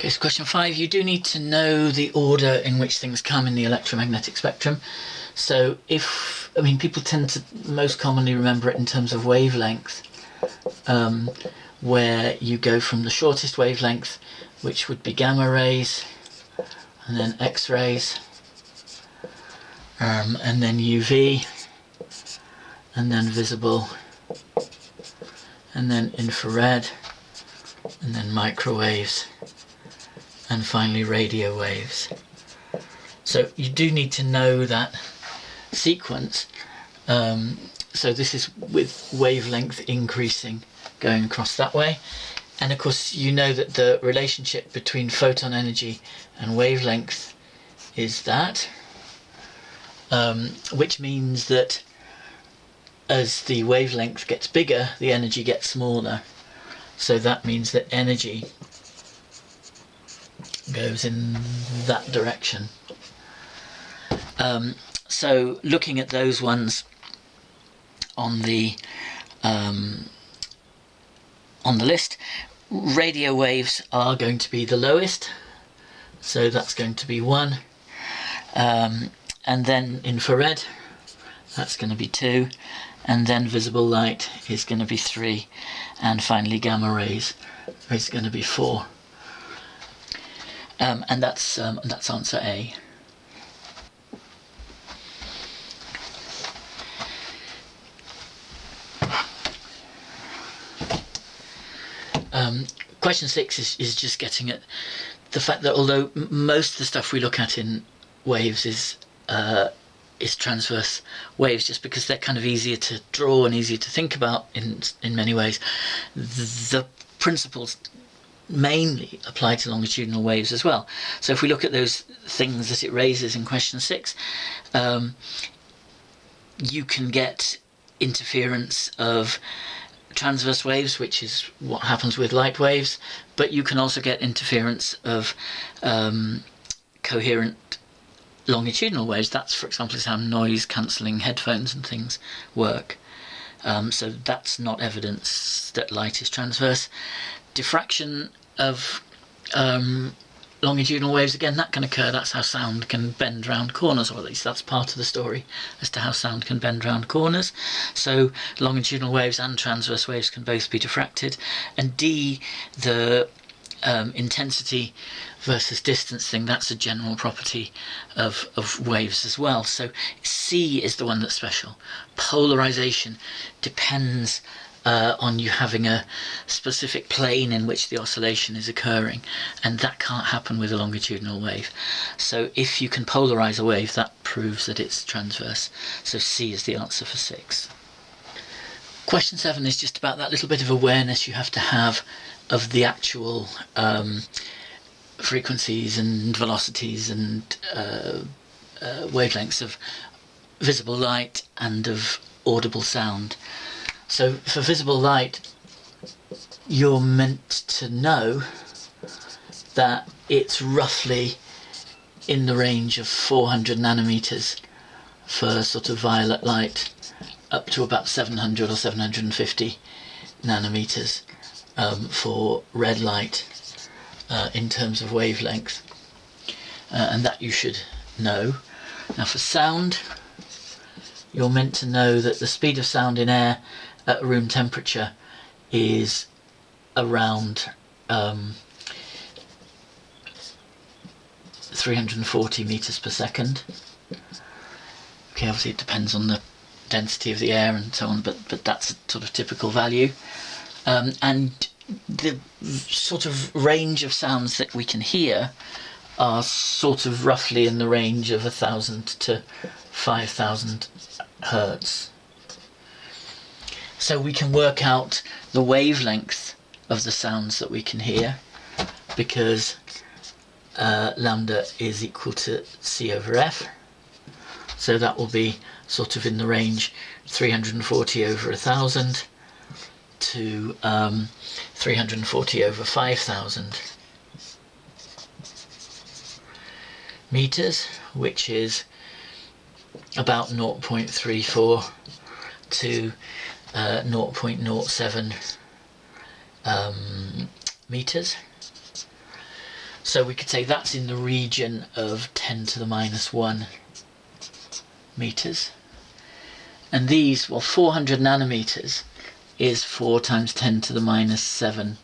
Okay, so question 5, you do need to know the order in which things come in the electromagnetic spectrum. So people tend to most commonly remember it in terms of wavelength, where you go from the shortest wavelength, which would be gamma rays, and then X-rays, and then UV, and then visible, and then infrared, and then microwaves, and finally radio waves. So you do need to know that sequence. So this is with wavelength increasing going across that way, and of course you know that the relationship between photon energy and wavelength is that, which means that as the wavelength gets bigger, the energy gets smaller. So that means that energy goes in that direction. So looking at those ones on the list, radio waves are going to be the lowest, so that's going to be 1, and then infrared, that's going to be 2, and then visible light is going to be 3, and finally gamma rays is going to be 4. And that's answer A. Question 6 is just getting at the fact that although most of the stuff we look at in waves is transverse waves, just because they're kind of easier to draw and easier to think about in many ways, the principles mainly apply to longitudinal waves as well. So if we look at those things that it raises in question 6, you can get interference of transverse waves, which is what happens with light waves, but you can also get interference of coherent longitudinal waves. That's, for example, is how noise cancelling headphones and things work. So that's not evidence that light is transverse. Diffraction of longitudinal waves, again, that can occur. That's how sound can bend round corners, or at least that's part of the story as to how sound can bend round corners. So longitudinal waves and transverse waves can both be diffracted. And D, the intensity versus distance thing, that's a general property of waves as well. So C is the one that's special. Polarization depends on you having a specific plane in which the oscillation is occurring, and that can't happen with a longitudinal wave. So if you can polarize a wave, that proves that it's transverse. So C is the answer for 6. Question 7 is just about that little bit of awareness you have to have of the actual frequencies and velocities and wavelengths of visible light and of audible sound. So for visible light, you're meant to know that it's roughly in the range of 400 nanometers for sort of violet light, up to about 700 or 750 nanometers for red light in terms of wavelength, and that you should know. Now for sound, you're meant to know that the speed of sound in air at room temperature is around 340 meters per second. Okay, obviously it depends on the density of the air and so on, but that's a sort of typical value. And the sort of range of sounds that we can hear are sort of roughly in the range of 1,000 to 5,000 hertz. So we can work out the wavelength of the sounds that we can hear, because lambda is equal to C over F. So that will be sort of in the range 340 over 1,000 to 340 over 5,000 meters, which is about 0.34 to 0.07 meters. So we could say that's in the region of 10 to the minus 1 meters. And these, well, 400 nanometers is 4 times 10 to the minus 7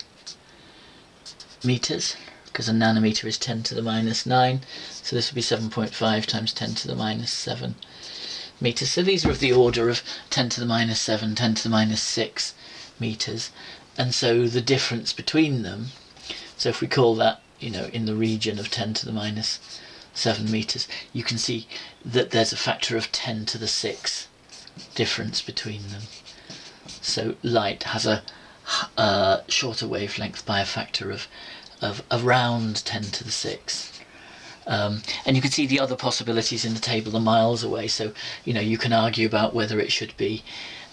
meters, because a nanometer is 10 to the minus 9, so this would be 7.5 times 10 to the minus 7 meters. So these are of the order of 10 to the minus 7, 10 to the minus 6 meters. And so the difference between them, so if we call that, you know, in the region of 10 to the minus 7 meters, you can see that there's a factor of 10 to the 6 difference between them. So light has a shorter wavelength by a factor of around 10 to the 6. And you can see the other possibilities in the table are miles away, so you know, you can argue about whether it should be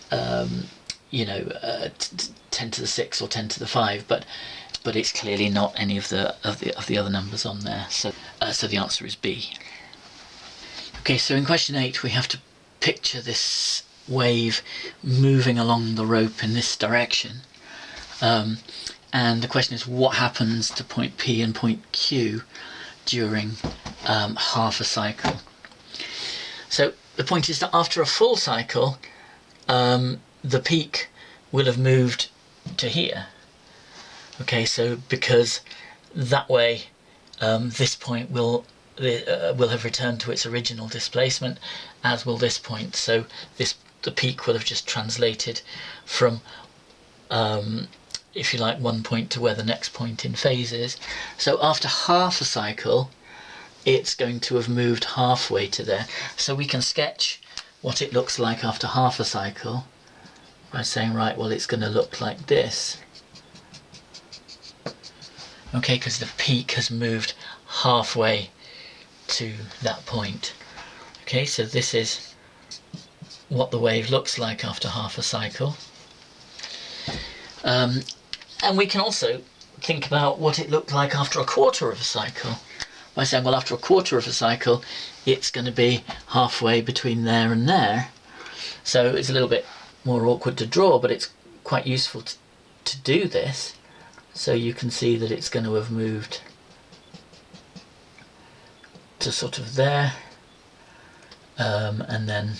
10 to the 6 or 10 to the 5, but it's clearly not any of the other numbers on there, so the answer is B. Okay, so in question 8 we have to picture this wave moving along the rope in this direction, and the question is, what happens to point P and point Q during half a cycle? So the point is that after a full cycle, the peak will have moved to here. Okay, so because that way this point will have returned to its original displacement, as will this point. So the peak will have just translated from, if you like, one point to where the next point in phase is. So after half a cycle, it's going to have moved halfway to there. So we can sketch what it looks like after half a cycle by saying, right, well, it's going to look like this. Okay, because the peak has moved halfway to that point. Okay, so this is what the wave looks like after half a cycle. And we can also think about what it looked like after a quarter of a cycle by saying, well, after a quarter of a cycle, it's going to be halfway between there and there. So it's a little bit more awkward to draw, but it's quite useful to do this. So you can see that it's going to have moved to sort of there, and then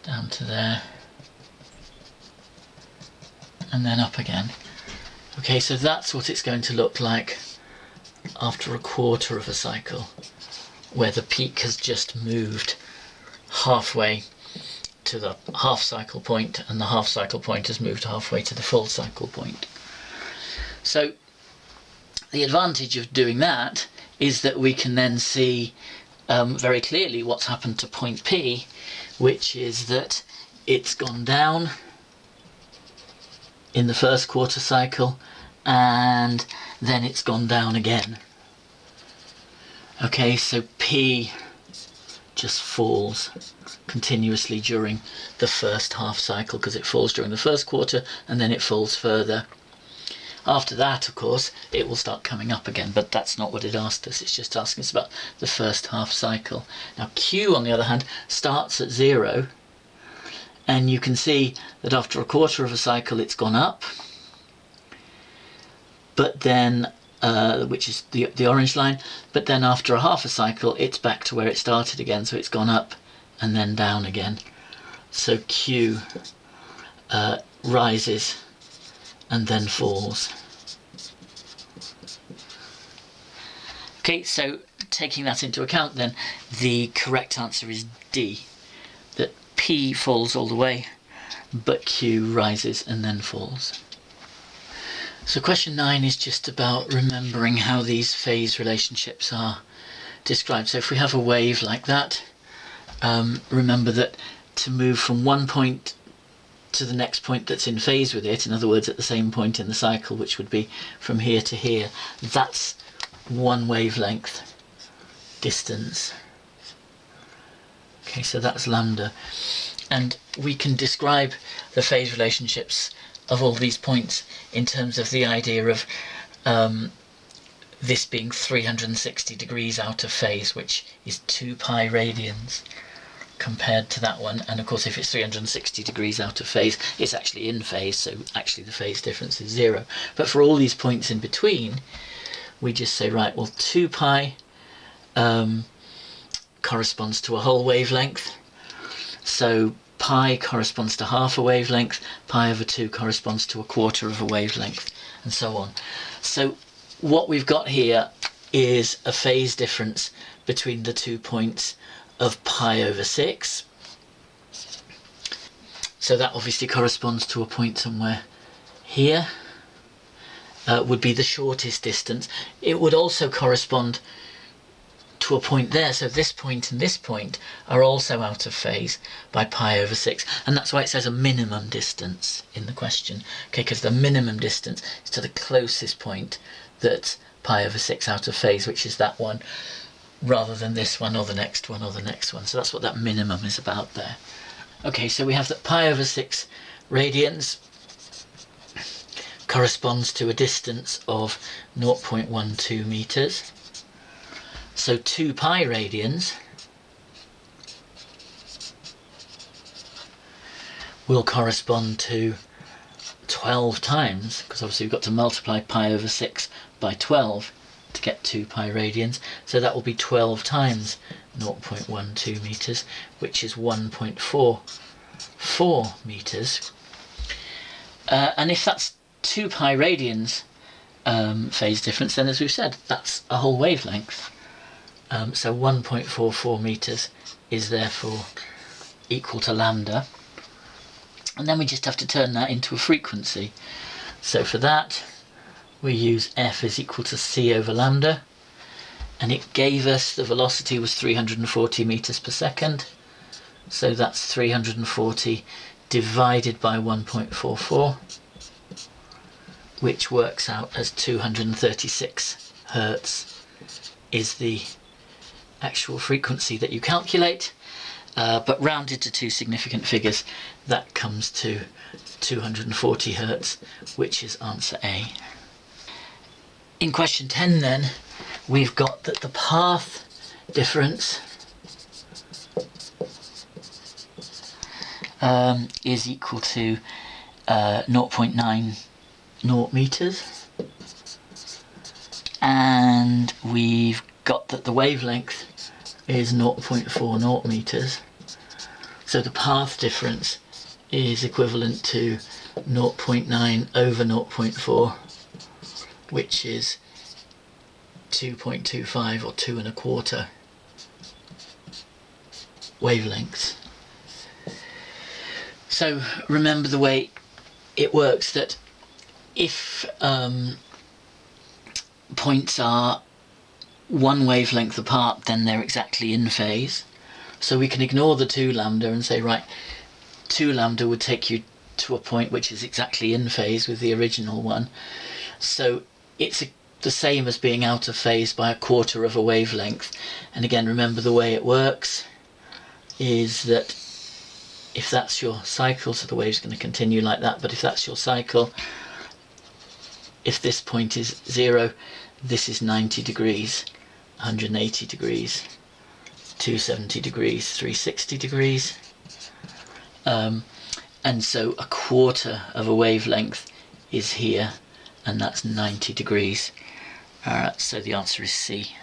down to there, and then up again. Okay, so that's what it's going to look like after a quarter of a cycle, where the peak has just moved halfway to the half cycle point, and the half cycle point has moved halfway to the full cycle point. So the advantage of doing that is that we can then see very clearly what's happened to point P, which is that it's gone down in the first quarter cycle and then it's gone down again. Okay, so P just falls continuously during the first half cycle, because it falls during the first quarter and then it falls further. After that, of course, it will start coming up again, but that's not what it asked us. It's just asking us about the first half cycle. Now Q, on the other hand, starts at 0, and you can see that after a quarter of a cycle it's gone up, but then which is the orange line, but then after a half a cycle it's back to where it started again, so it's gone up and then down again. So Q rises and then falls. Okay, so taking that into account then, the correct answer is D, that P falls all the way, but Q rises and then falls. So question 9 is just about remembering how these phase relationships are described. So if we have a wave like that, remember that to move from one point to the next point that's in phase with it, in other words at the same point in the cycle, which would be from here to here, that's one wavelength distance. Okay, so that's lambda, and we can describe the phase relationships of all these points in terms of the idea of this being 360 degrees out of phase, which is 2 pi radians. compared to that one, and of course if it's 360 degrees out of phase, it's actually in phase, so actually the phase difference is 0. But for all these points in between, we just say, right, well 2 pi corresponds to a whole wavelength, so pi corresponds to half a wavelength, pi over 2 corresponds to a quarter of a wavelength, and so on. So what we've got here is a phase difference between the 2 points of pi over 6. So that obviously corresponds to a point somewhere here, would be the shortest distance. It would also correspond to a point there, so this point and this point are also out of phase by pi over 6, and that's why it says a minimum distance in the question, okay, because the minimum distance is to the closest point that's pi over 6 out of phase, which is that one, rather than this one or the next one or the next one. So that's what that minimum is about there. Okay, so we have that pi over 6 radians corresponds to a distance of 0.12 meters. So 2 pi radians will correspond to 12 times, because obviously we've got to multiply pi over 6 by 12 to get 2 pi radians, so that will be 12 times 0.12 meters, which is 1.44 meters. And if that's 2 pi radians phase difference, then as we've said, that's a whole wavelength. So 1.44 meters is therefore equal to lambda. And then we just have to turn that into a frequency. So for that, we use F is equal to c over lambda, and it gave us the velocity was 340 meters per second, so that's 340 divided by 1.44, which works out as 236 hertz is the actual frequency that you calculate, but rounded to 2 significant figures, that comes to 240 hertz, which is answer A. In question 10 then, we've got that the path difference is equal to 0.90 meters, and we've got that the wavelength is 0.40 meters, so the path difference is equivalent to 0.9 over 0.4, which is 2.25 or 2 1/4 wavelengths. So remember the way it works, that if points are 1 wavelength apart, then they're exactly in phase. So we can ignore the 2 lambda and say, right, 2 lambda would take you to a point which is exactly in phase with the original one. So it's the same as being out of phase by 1/4 of a wavelength. And again, remember the way it works is that if that's your cycle, so the wave's going to continue like that, but if that's your cycle, if this point is 0, this is 90 degrees, 180 degrees, 270 degrees, 360 degrees. And so 1/4 of a wavelength is here, and that's 90 degrees. So the answer is C.